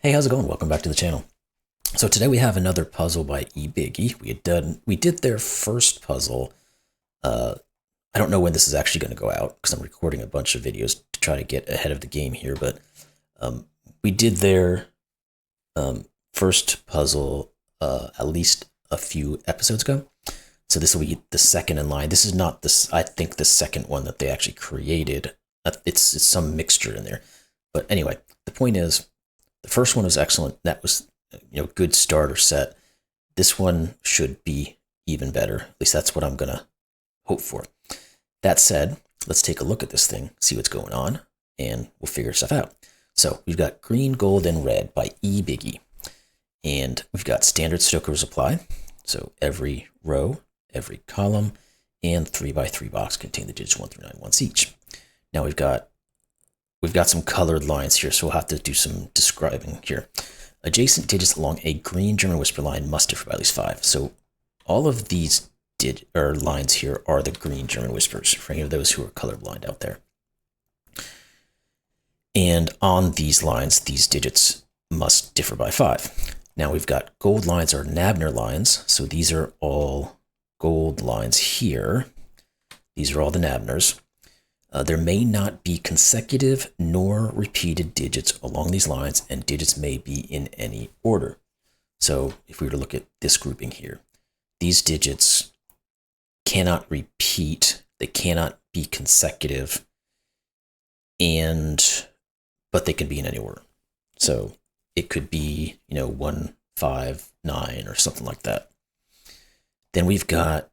Hey, how's it going? Welcome back to the channel. So today we have another puzzle by ebiggie. We did their first puzzle. Uh, I don't know when this is actually going to go out because I'm recording a bunch of videos to try to get ahead of the game here. But we did their first puzzle at least a few episodes ago. So this will be the second in line. This is not this. I think the second one that they actually created. It's some mixture in there. But anyway, the point is, the first one was excellent. That was, good starter set. This one should be even better. At least that's what I'm gonna hope for. That said, let's take a look at this thing, see what's going on, and we'll figure stuff out. So we've got green, gold, and red by ebiggie, and we've got standard Sudoku apply. So every row, every column, and 3x3 box contain the digits 1 through 9 once each. Now we've got some colored lines here, so we'll have to do some describing here. Adjacent digits along a green German whisper line must differ by at least 5. So all of these lines here are the green German whispers for any of those who are colorblind out there. And on these lines, these digits must differ by 5. Now we've got gold lines are Nabner lines, so these are all gold lines here. These are all the Nabners. There may not be consecutive nor repeated digits along these lines, and digits may be in any order. So if we were to look at this grouping here, these digits cannot repeat, they cannot be consecutive, but they can be in any order. So it could be, 1, 5, 9, or something like that. Then we've got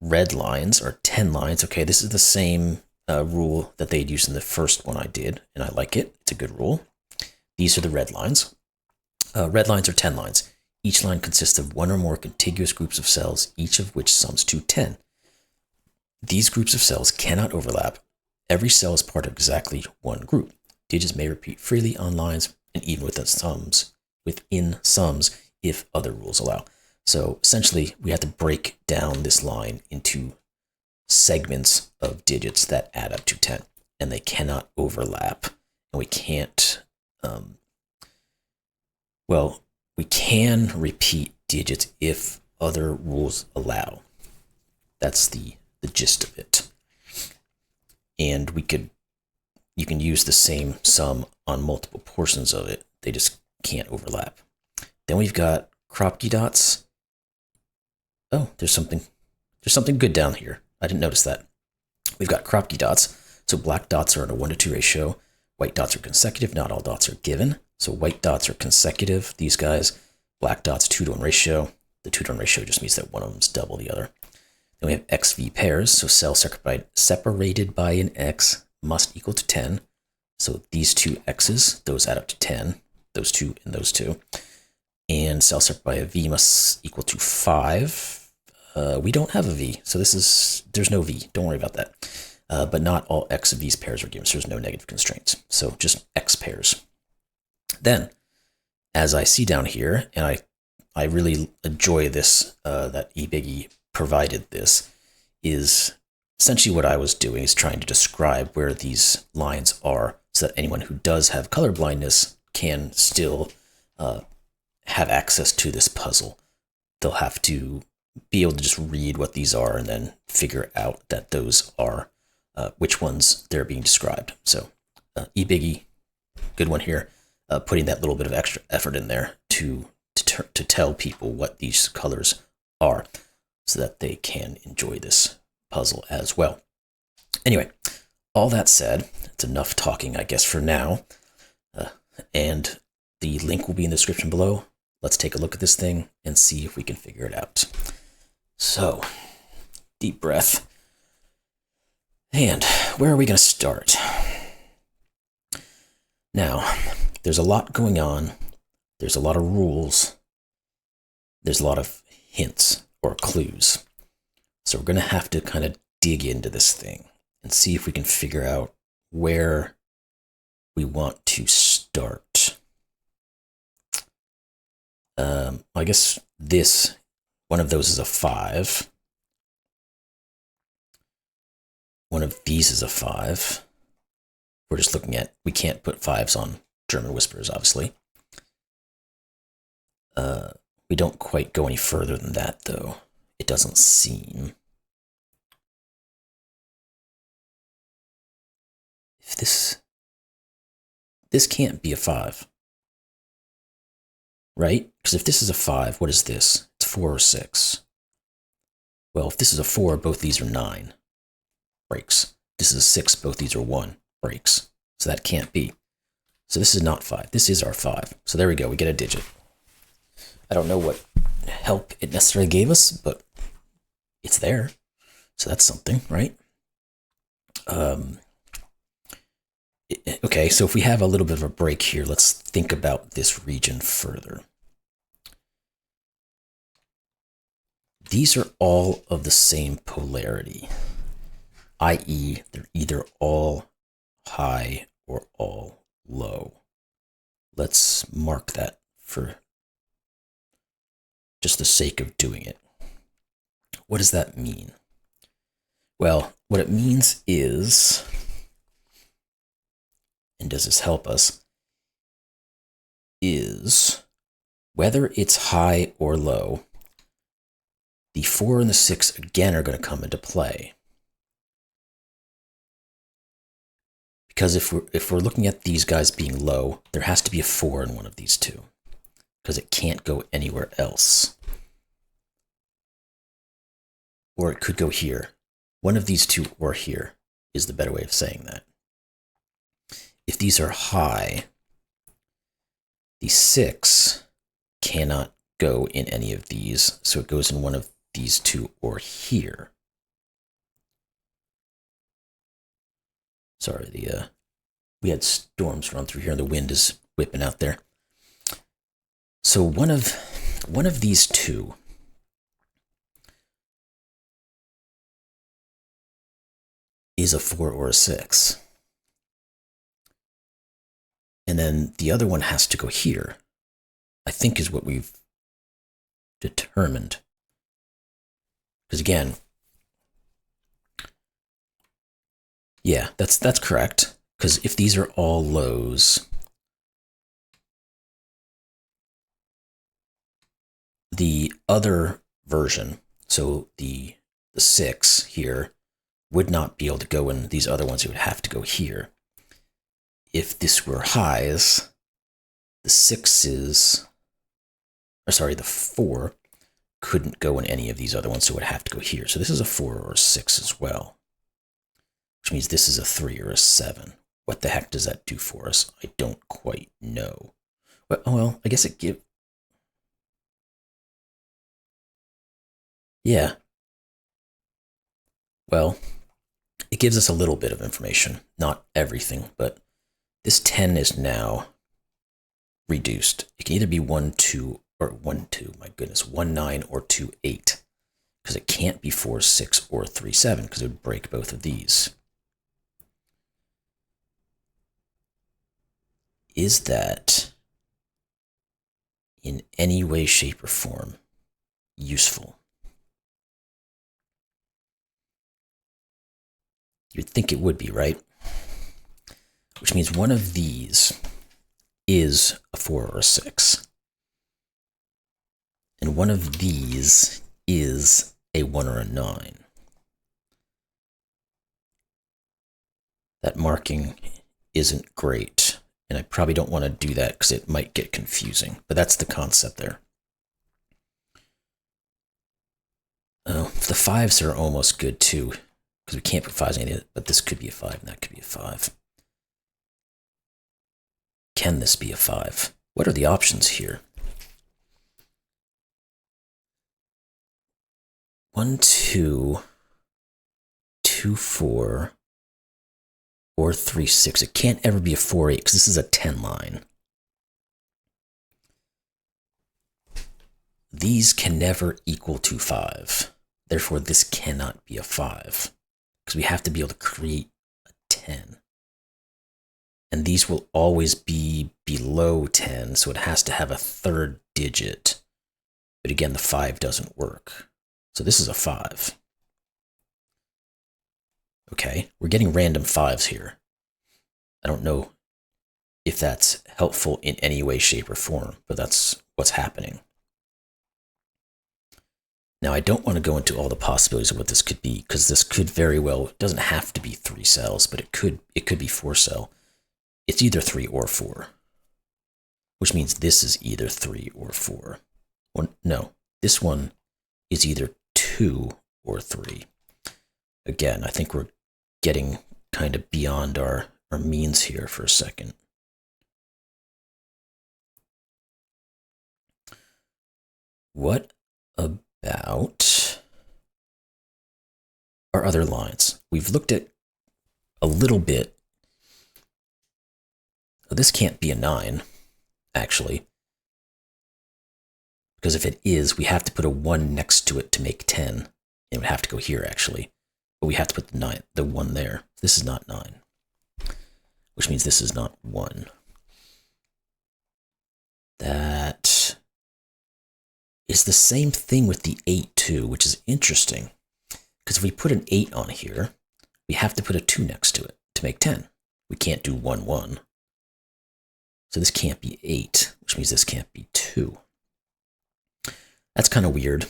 red lines, or 10 lines. Okay, this is the same rule that they'd used in the first one I did, and I like it. It's a good rule. These are the red lines. Red lines are 10 lines. Each line consists of one or more contiguous groups of cells, each of which sums to 10. These groups of cells cannot overlap. Every cell is part of exactly one group. Digits may repeat freely on lines and even within sums if other rules allow. So essentially, we have to break down this line into segments of digits that add up to 10, and they cannot overlap. And we can't, we can repeat digits if other rules allow. That's the gist of it. And you can use the same sum on multiple portions of it. They just can't overlap. Then we've got Kropki dots. Oh, there's something good down here. I didn't notice that. We've got Kropki dots. So black dots are in a 1-to-2 ratio. White dots are consecutive. Not all dots are given. So white dots are consecutive, these guys. Black dots, 2-to-1 ratio. The 2-to-1 ratio just means that one of them is double the other. Then we have XV pairs. So cells separated by an X must equal to 10. So these two X's, those add up to 10. Those two and those two. And cells separated by a V must equal to 5. We don't have a V, so there's no V. Don't worry about that. But not all X of V's pairs are given, so there's no negative constraints. So just X pairs. Then, as I see down here, and I really enjoy this, that ebiggie provided this, is essentially what I was doing is trying to describe where these lines are so that anyone who does have color blindness can still have access to this puzzle. They'll have to be able to just read what these are and then figure out that those are which ones they're being described. So ebiggie, good one here, putting that little bit of extra effort in there to tell people what these colors are so that they can enjoy this puzzle as well. Anyway, all that said, it's enough talking, I guess, for now. And the link will be in the description below. Let's take a look at this thing and see if we can figure it out. So, deep breath. And where are we going to start? Now, there's a lot going on. There's a lot of rules. There's a lot of hints or clues. So we're going to have to kind of dig into this thing and see if we can figure out where we want to start. I guess one of those is a 5. One of these is a 5. We're just looking at, we can't put 5s on German whispers, obviously. We don't quite go any further than that, though. It doesn't seem. If this can't be a 5, right? Because if this is a 5, what is this? It's 4 or 6. Well, if this is a 4, both these are 9. Breaks. This is a 6, both these are 1. Breaks. So that can't be. So this is not 5. This is our 5. So there we go. We get a digit. I don't know what help it necessarily gave us, but it's there. So that's something, right? Okay, so if we have a little bit of a break here, let's think about this region further. These are all of the same polarity, i.e., they're either all high or all low. Let's mark that for just the sake of doing it. What does that mean? Well, what it means is, and does this help us, is whether it's high or low, the 4 and the 6 again are going to come into play. Because if we're looking at these guys being low, there has to be a 4 in one of these two, because it can't go anywhere else. Or it could go here. One of these two or here is the better way of saying that. If these are high, the 6 cannot go in any of these, so it goes in one of these two or here. Sorry, we had storms run through here, and the wind is whipping out there. So one of these two is a 4 or a 6. And then the other one has to go here, I think is what we've determined. Because again, yeah, that's correct. Because if these are all lows, the other version, so the 6 here, would not be able to go in these other ones. It would have to go here. If this were highs, the 4 couldn't go in any of these other ones, so it would have to go here. So this is a 4 or a 6 as well, which means this is a 3 or a 7. What the heck does that do for us? I don't quite know. Well, I guess it gives... Yeah. Well, it gives us a little bit of information. Not everything, but this 10 is now reduced. It can either be 1, 2, or 1, 2, my goodness, 1, 9, or 2, 8. Because it can't be 4, 6, or 3, 7, because it would break both of these. Is that in any way, shape, or form useful? You'd think it would be, right? Which means one of these is a 4 or a 6. And one of these is a 1 or a 9. That marking isn't great, and I probably don't want to do that because it might get confusing, but that's the concept there. Oh, the 5s are almost good too, because we can't put 5s in it, but this could be a 5 and that could be a 5. Can this be a 5? What are the options here? 1, 2, 2, 4, or 3, 6. It can't ever be a 4, 8 because this is a 10 line. These can never equal to 5. Therefore, this cannot be a 5 because we have to be able to create a 10. And these will always be below 10, so it has to have a third digit. But again, the 5 doesn't work. So this is a 5. Okay, we're getting random 5s here. I don't know if that's helpful in any way, shape, or form, but that's what's happening. Now, I don't want to go into all the possibilities of what this could be, because this could very well, it doesn't have to be 3 cells, but it could be 4 cell. It's either 3 or 4, which means this is either 3 or 4. Or, no, this one is either 2 or 3. Again, I think we're getting kind of beyond our means here for a second. What about our other lines? We've looked at a little bit. This can't be a 9, actually. Because if it is, we have to put a 1 next to it to make 10. It would have to go here, actually. But we have to put the 1 there. This is not 9. Which means this is not 1. That is the same thing with the 8 too, which is interesting. Because if we put an 8 on here, we have to put a 2 next to it to make 10. We can't do 1, 1. So this can't be 8, which means this can't be 2. That's kind of weird.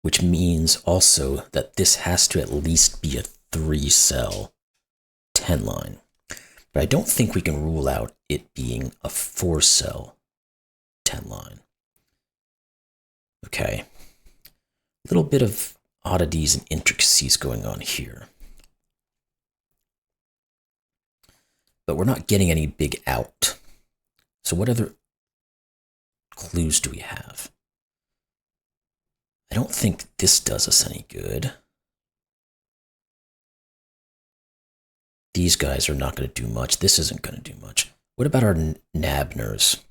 Which means also that this has to at least be a 3-cell 10 line. But I don't think we can rule out it being a 4-cell 10 line. Okay. A little bit of oddities and intricacies going on here. But we're not getting any big out. So what other clues do we have? I don't think this does us any good. These guys are not going to do much. This isn't going to do much. What about our Nabners?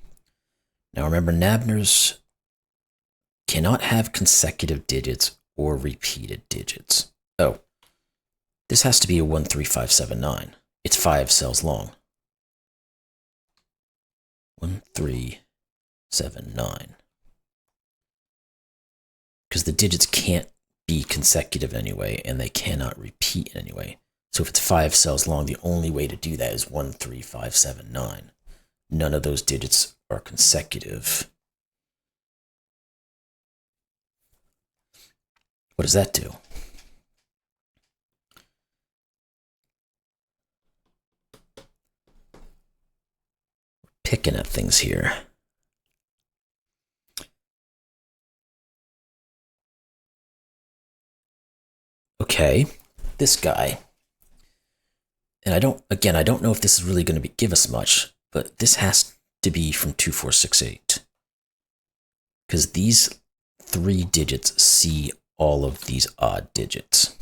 Now remember, Nabners cannot have consecutive digits or repeated digits. Oh, this has to be a 1, 3, 5, 7, 9. It's 5 cells long. 1, 3, 7, 9. Because the digits can't be consecutive anyway, and they cannot repeat anyway. So if it's 5 cells long, the only way to do that is 1, 3, 5, 7, 9. None of those digits are consecutive. What does that do? Picking at things here. Okay, this guy. And I don't know if this is really going to give us much, but this has to be from 2, 4, 6, 8. Because these 3 digits see all of these odd digits.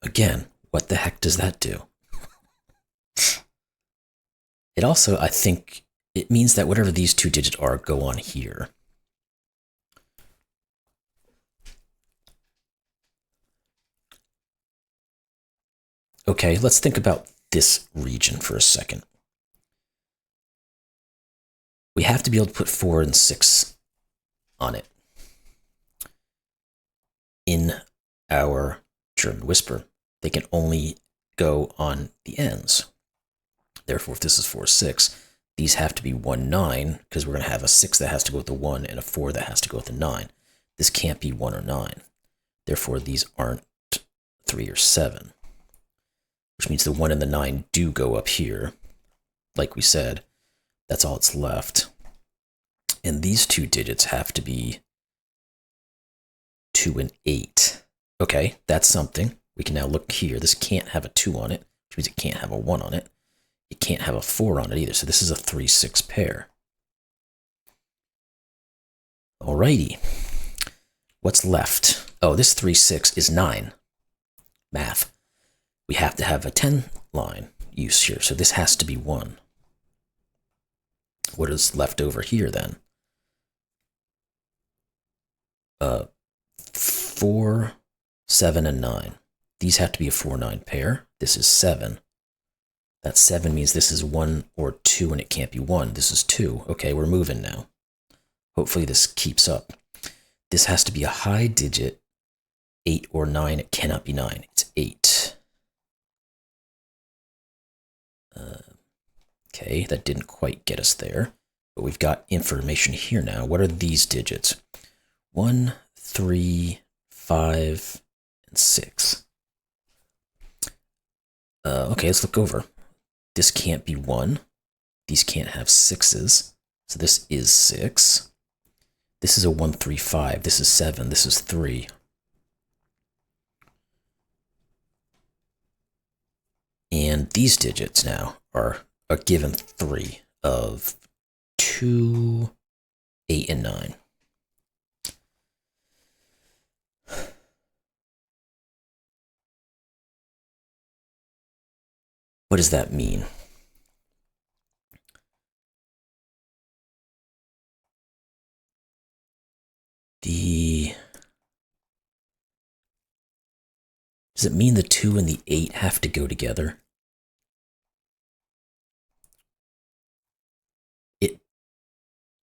Again, what the heck does that do? It also, I think, it means that whatever these 2 digits are go on here. Okay, let's think about this region for a second. We have to be able to put 4 and 6 on it in our German whisper. They can only go on the ends. Therefore, if this is 4, 6, these have to be 1, 9, because we're going to have a 6 that has to go with the 1 and a 4 that has to go with the 9. This can't be 1 or 9. Therefore, these aren't 3 or 7. Which means the 1 and the 9 do go up here. Like we said, that's all that's left. And these 2 digits have to be 2 and 8. Okay, that's something. We can now look here. This can't have a 2 on it, which means it can't have a 1 on it. It can't have a 4 on it either, so this is a 3, 6 pair. Alrighty. What's left? Oh, this 3, 6 is 9. Math. We have to have a 10 line use here, so this has to be 1. What is left over here then? 4, 7, and 9. These have to be a 4, 9 pair. This is 7. That 7 means this is 1 or 2, and it can't be 1. This is 2. Okay, we're moving now. Hopefully this keeps up. this has to be a high digit, 8 or 9. It cannot be 9. It's 8. Okay, that didn't quite get us there, but we've got information here now. What are these digits? 1, 3, 5, and 6. Okay, let's look over. This can't be 1. These can't have 6s. So this is 6. This is a 1, 3, 5. This is 7. This is 3. And these digits now are a given 3 of 2, 8, and 9. What does that mean? Does it mean the 2 and the 8 have to go together? It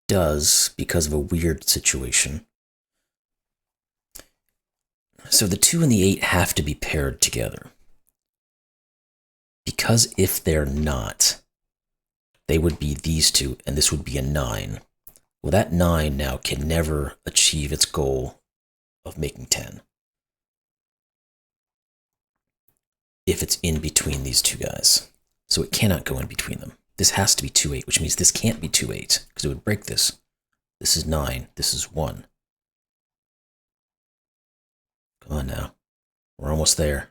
does, because of a weird situation. So the 2 and the 8 have to be paired together. Because if they're not, they would be these two, and this would be a 9. Well, that 9 now can never achieve its goal of making 10. If it's in between these two guys. So it cannot go in between them. This has to be 2, 8, which means this can't be 2, 8, because it would break this. This is 9. This is 1. Come on now. We're almost there.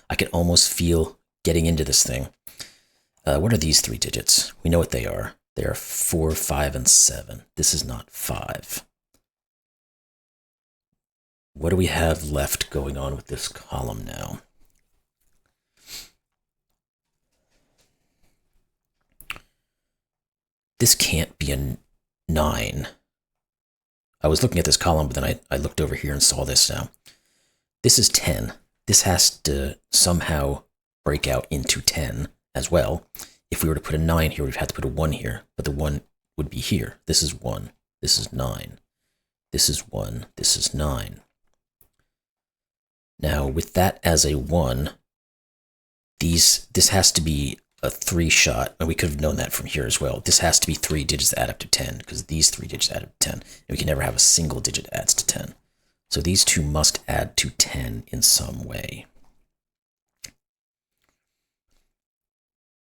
I can almost feel getting into this thing. What are these 3 digits? We know what they are. They are 4, 5, and 7. This is not 5. What do we have left going on with this column now? This can't be a 9. I was looking at this column, but then I looked over here and saw this now. This is 10. This has to somehow break out into 10 as well. If we were to put a 9 here, we'd have to put a 1 here, but the 1 would be here. This is 1. This is 9. This is 1. This is 9. Now, with that as a 1, this has to be a 3 shot, and we could have known that from here as well. This has to be 3 digits that add up to 10, because these 3 digits add up to 10, and we can never have a single digit that adds to 10. So these two must add to 10 in some way.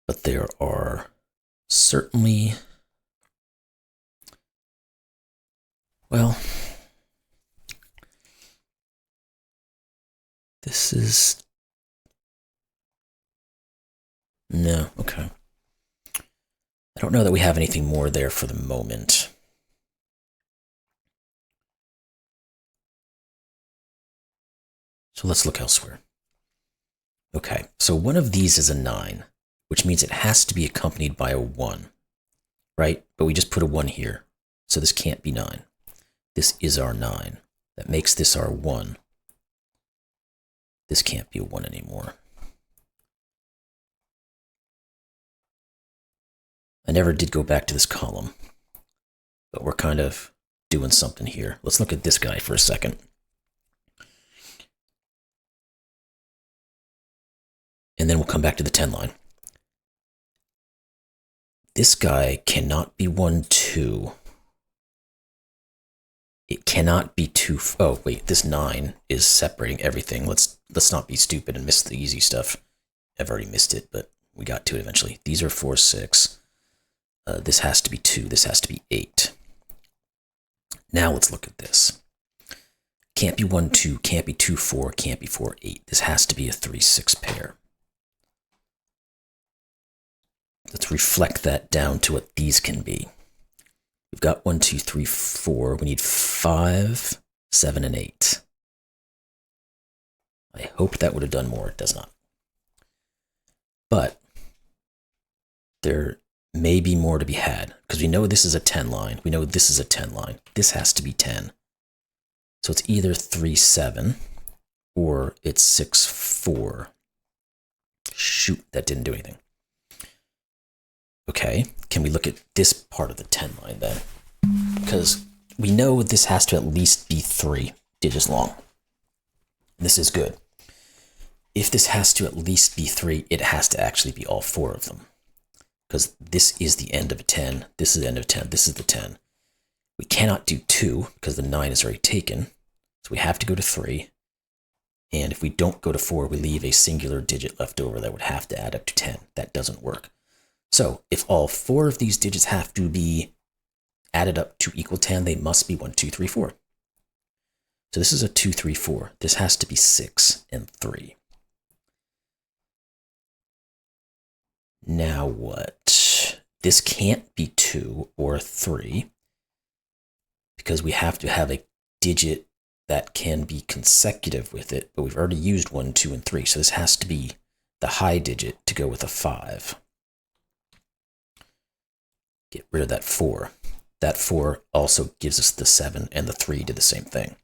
But there are certainly, well, this is, no, okay. I don't know that we have anything more there for the moment. So let's look elsewhere. Okay, so one of these is a 9, which means it has to be accompanied by a 1, right? But we just put a 1 here, so this can't be 9. This is our 9. That makes this our 1. This can't be a 1 anymore. I never did go back to this column, but we're kind of doing something here. Let's look at this guy for a second. And then we'll come back to the 10 line. This guy cannot be 1, 2. It cannot be 2. Oh, wait, this 9 is separating everything. Let's not be stupid and miss the easy stuff. I've already missed it, but we got to it eventually. These are 4, 6. This has to be 2. This has to be 8. Now let's look at this. Can't be 1, 2. Can't be 2, 4. Can't be 4, 8. This has to be a 3, 6 pair. Let's reflect that down to what these can be. We've got 1, 2, 3, 4. We need 5, 7, and 8. I hoped that would have done more. It does not. But there may be more to be had, because we know this is a 10 line. We know this is a 10 line. This has to be 10. So it's either 3, 7, or it's 6, 4. Shoot, that didn't do anything. Okay, can we look at this part of the 10 line then? Because we know this has to at least be 3 digits long. And this is good. If this has to at least be 3, it has to actually be all 4 of them. Because this is the end of a 10, this is the end of a 10, this is the 10. We cannot do 2 because the 9 is already taken. So we have to go to 3. And if we don't go to 4, we leave a singular digit left over that would have to add up to 10. That doesn't work. So if all 4 of these digits have to be added up to equal 10, they must be 1, 2, 3, 4. So this is a 2, 3, 4. This has to be 6 and 3. Now what? This can't be 2 or 3 because we have to have a digit that can be consecutive with it, but we've already used 1, 2, and 3, so this has to be the high digit to go with a 5. Get rid of that 4. That 4 also gives us the 7, and the 3 did the same thing.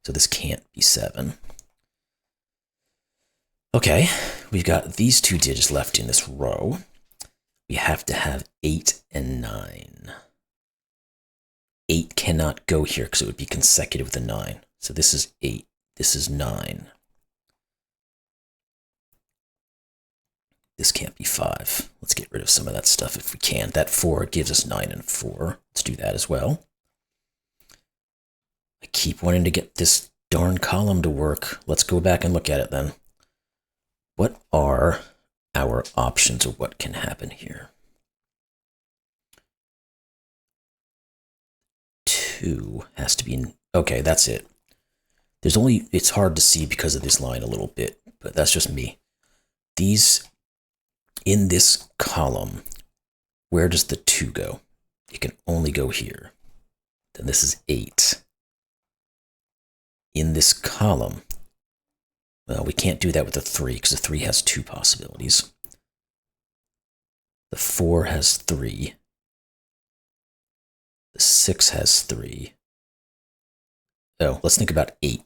So this can't be 7. Okay, we've got these 2 digits left in this row. We have to have 8 and 9. 8 cannot go here because it would be consecutive with a 9. So this is 8, this is 9. This can't be 5. Let's get rid of some of that stuff if we can. That 4 gives us 9 and 4. Let's do that as well. I keep wanting to get this darn column to work. Let's go back and look at it then. What are our options of what can happen here? 2 has to be, okay, that's it. There's only, it's hard to see because of this line a little bit, but that's just me. These, in this column, where does the 2 go? It can only go here. Then this is 8. In this column, well, we can't do that with the 3 because the 3 has 2 possibilities. The 4 has 3. The 6 has 3. Oh, let's think about 8.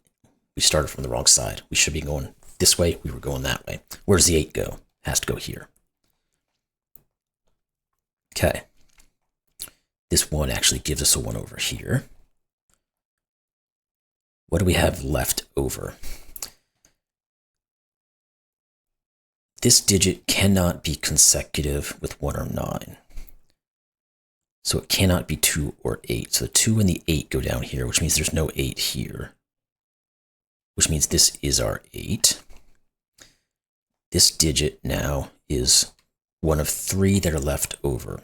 We started from the wrong side. We should be going this way. We were going that way. Where does the 8 go? It has to go here. Okay. This 1 actually gives us a 1 over here. What do we have left over? This digit cannot be consecutive with 1 or 9. So it cannot be 2 or 8. So the 2 and the 8 go down here, which means there's no 8 here. Which means this is our 8. This digit now is one of 3 that are left over.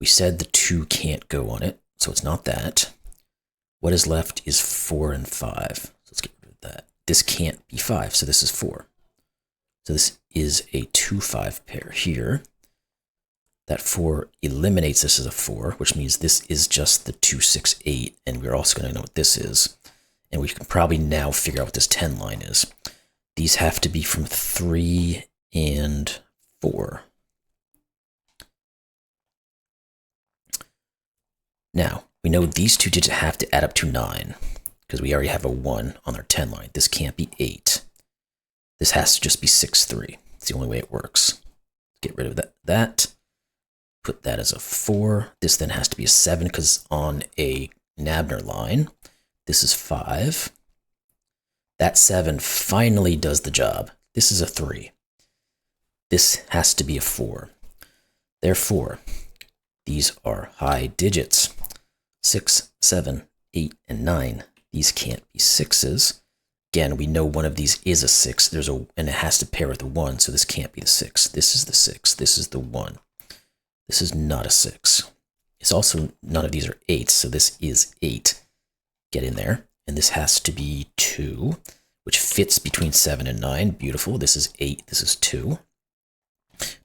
We said the 2 can't go on it, so it's not that. What is left is 4 and 5. So let's get rid of that. This can't be 5, so this is 4. So this is a 2-5 pair here. That 4 eliminates this as a 4, which means this is just the 2, 6, 8, and we're also going to know what this is. And we can probably now figure out what this 10 line is. These have to be from 3 and 4. Now, we know these 2 digits have to add up to 9, because we already have a 1 on our 10 line. This can't be 8. This has to just be 6, 3. It's the only way it works. Get rid of that. Put that as a 4. This then has to be a 7, because on a Nabner line, this is 5. That 7 finally does the job. This is a 3. This has to be a 4. Therefore, these are high digits. 6, 7, 8, and 9. These can't be 6s. Again, we know one of these is a 6. And it has to pair with a 1, so this can't be the 6. This is the 6. This is the 1. This is not a 6. It's also, none of these are 8s, so this is 8. Get in there. And this has to be 2, which fits between 7 and 9. Beautiful. This is 8. This is 2.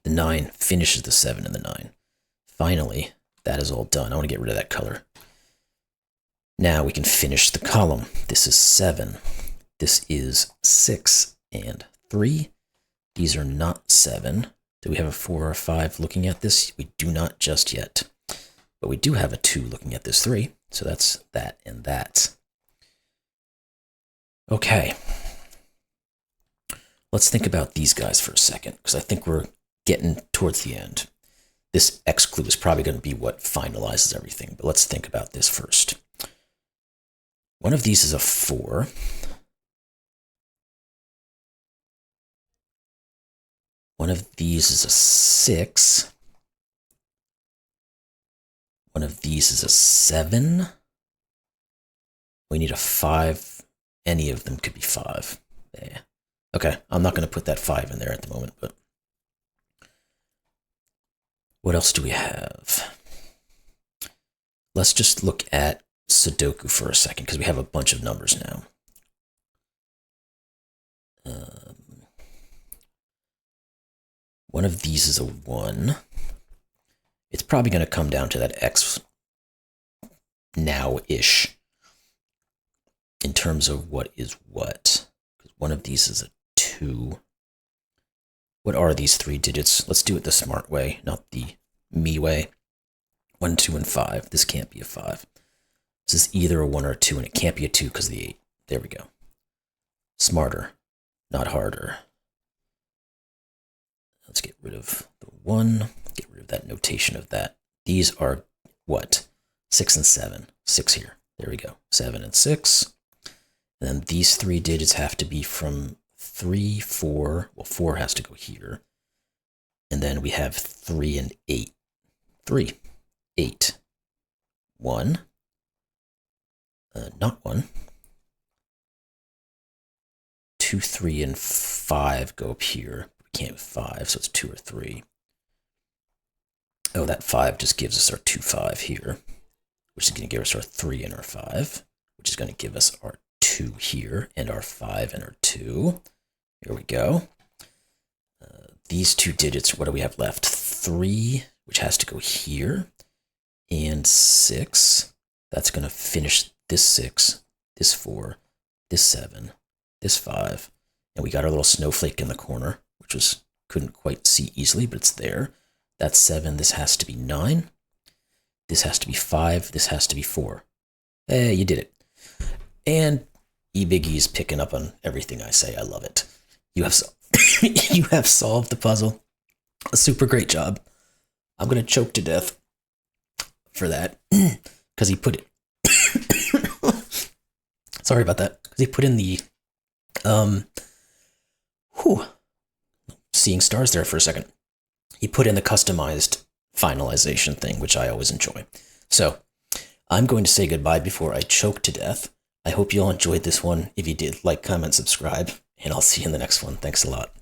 The 9 finishes the 7 and the 9. Finally, that is all done. I want to get rid of that color. Now we can finish the column. This is 7. This is 6 and 3. These are not 7. Do we have a 4 or a 5 looking at this? We do not just yet. But we do have a 2 looking at this 3. So that's that and that. Okay. Let's think about these guys for a second, because I think we're getting towards the end. This X clue is probably going to be what finalizes everything, but let's think about this first. One of these is a 4. One of these is a 6. One of these is a 7. We need a 5. Any of them could be 5. Yeah. Okay, I'm not going to put that 5 in there at the moment, but what else do we have? Let's just look at Sudoku for a second, because we have a bunch of numbers now. One of these is a 1. It's probably going to come down to that X now-ish in terms of what is what. One of these is a 2. What are these 3 digits? Let's do it the smart way, not the me way. 1, 2, and 5. This can't be a 5. This is either a 1 or a 2, and it can't be a 2 because of the 8. There we go. Smarter, not harder. Let's get rid of the 1. Get rid of that notation of that. These are what? 6 and 7. 6 here. There we go. 7 and 6. And then these 3 digits have to be from 3, 4. Well, 4 has to go here. And then we have 3 and 8. 3, 8, 1. Not 1. 2, 3, and 5 go up here. We can't have 5, so it's 2 or 3. Oh, that 5 just gives us our 2, 5 here, which is going to give us our 3 and our 5, which is going to give us our 2 here and our 5 and our 2. Here we go. These 2 digits, what do we have left? 3, which has to go here, and 6. That's going to finish this 6, this 4, this 7, this 5, and we got our little snowflake in the corner, which was couldn't quite see easily, but it's there. That's 7. This has to be 9. This has to be 5. This has to be 4. Hey, you did it. And ebiggie is picking up on everything I say. I love it. You have you have solved the puzzle. A super great job. I'm gonna choke to death for that because he put it. Sorry about that. Because he put in the seeing stars there for a second. He put in the customized finalization thing, which I always enjoy. So I'm going to say goodbye before I choke to death. I hope you all enjoyed this one. If you did, like, comment, subscribe, and I'll see you in the next one. Thanks a lot.